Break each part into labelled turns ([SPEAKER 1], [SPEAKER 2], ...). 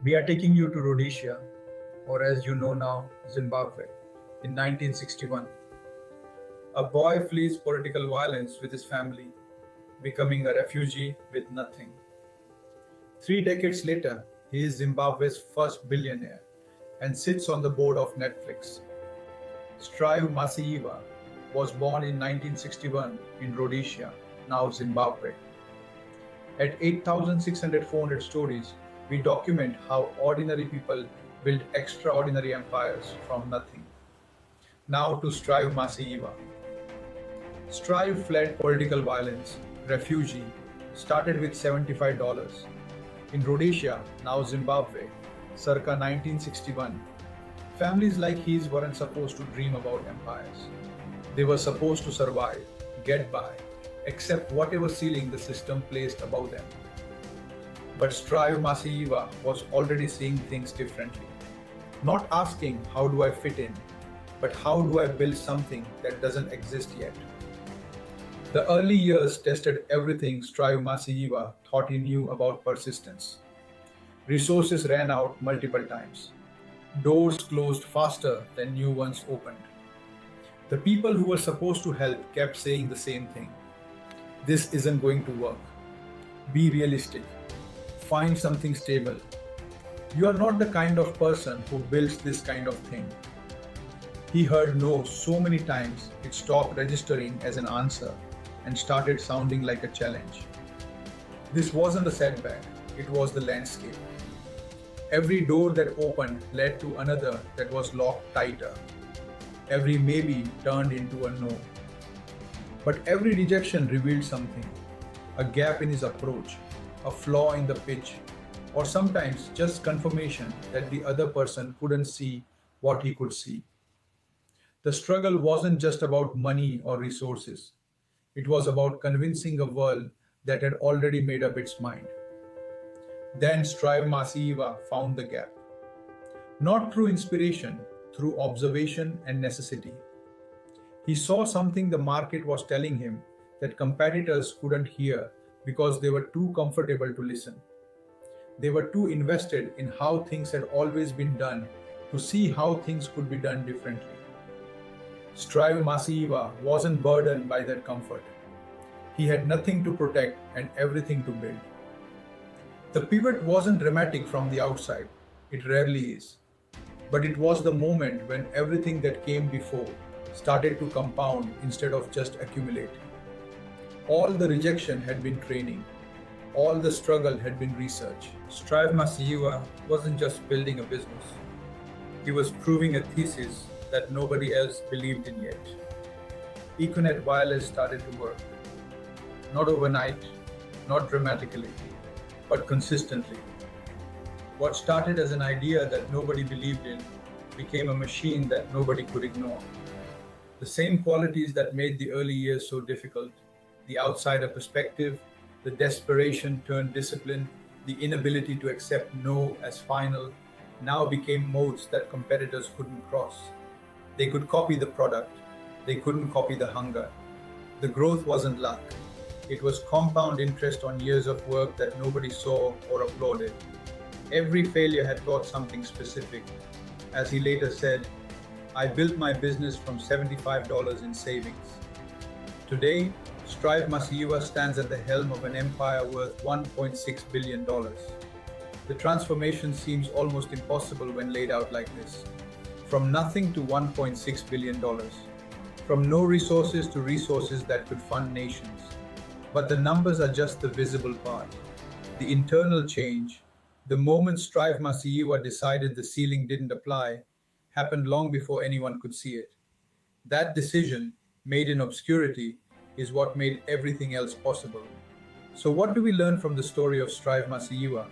[SPEAKER 1] We are taking you to Rhodesia, or as you know now, Zimbabwe, in 1961. A boy flees political violence with his family, becoming a refugee with nothing. 3 decades later, he is Zimbabwe's first billionaire and sits on the board of Netflix. Strive Masiyiwa was born in 1961 in Rhodesia, now Zimbabwe. At 8,600 stories, we document how ordinary people build extraordinary empires from nothing. Now to Strive Masiyiwa. Strive fled political violence. Refugee started with $75. In Rhodesia, now Zimbabwe, circa 1961, families like his weren't supposed to dream about empires. They were supposed to survive, get by, accept whatever ceiling the system placed above them. But Strive Masiyiwa was already seeing things differently. Not asking, how do I fit in, but how do I build something that doesn't exist yet? The early years tested everything Strive Masiyiwa thought he knew about persistence. Resources ran out multiple times. Doors closed faster than new ones opened. The people who were supposed to help kept saying the same thing. This isn't going to work. Be realistic. Find something stable. You are not the kind of person who builds this kind of thing. He heard no so many times it stopped registering as an answer and started sounding like a challenge. This wasn't a setback, it was the landscape. Every door that opened led to another that was locked tighter. Every maybe turned into a no. But every rejection revealed something, a gap in his approach, a flaw in the pitch, or sometimes just confirmation that the other person couldn't see what he could see. The struggle wasn't just about money or resources. It was about convincing a world that had already made up its mind. Then Strive Masiyiwa found the gap. Not through inspiration, through observation and necessity. He saw something the market was telling him that competitors couldn't hear because they were too comfortable to listen. They were too invested in how things had always been done to see how things could be done differently. Strive Masiyiwa wasn't burdened by that comfort. He had nothing to protect and everything to build. The pivot wasn't dramatic from the outside. It rarely is. But it was the moment when everything that came before started to compound instead of just accumulate. All the rejection had been training. All the struggle had been research. Strive Masiyiwa wasn't just building a business. He was proving a thesis that nobody else believed in yet. Econet Wireless started to work. Not overnight, not dramatically, but consistently. What started as an idea that nobody believed in became a machine that nobody could ignore. The same qualities that made the early years so difficult, the outsider perspective, the desperation turned discipline, the inability to accept no as final, now became moats that competitors couldn't cross. They could copy the product, they couldn't copy the hunger. The growth wasn't luck. It was compound interest on years of work that nobody saw or applauded. Every failure had taught something specific. As he later said, I built my business from $75 in savings. Today, Strive Masiyiwa stands at the helm of an empire worth $1.6 billion. The transformation seems almost impossible when laid out like this. From nothing to $1.6 billion. From no resources to resources that could fund nations. But the numbers are just the visible part. The internal change, the moment Strive Masiyiwa decided the ceiling didn't apply, happened long before anyone could see it. That decision, made in obscurity, is what made everything else possible. So what do we learn from the story of Strive Masiyiwa?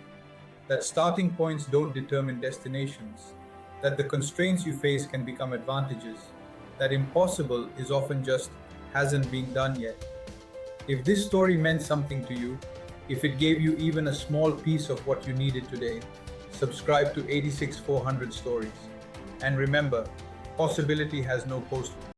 [SPEAKER 1] That starting points don't determine destinations, that the constraints you face can become advantages, that impossible is often just hasn't been done yet. If this story meant something to you, if it gave you even a small piece of what you needed today, subscribe to 86400 Stories. And remember, possibility has no postcode.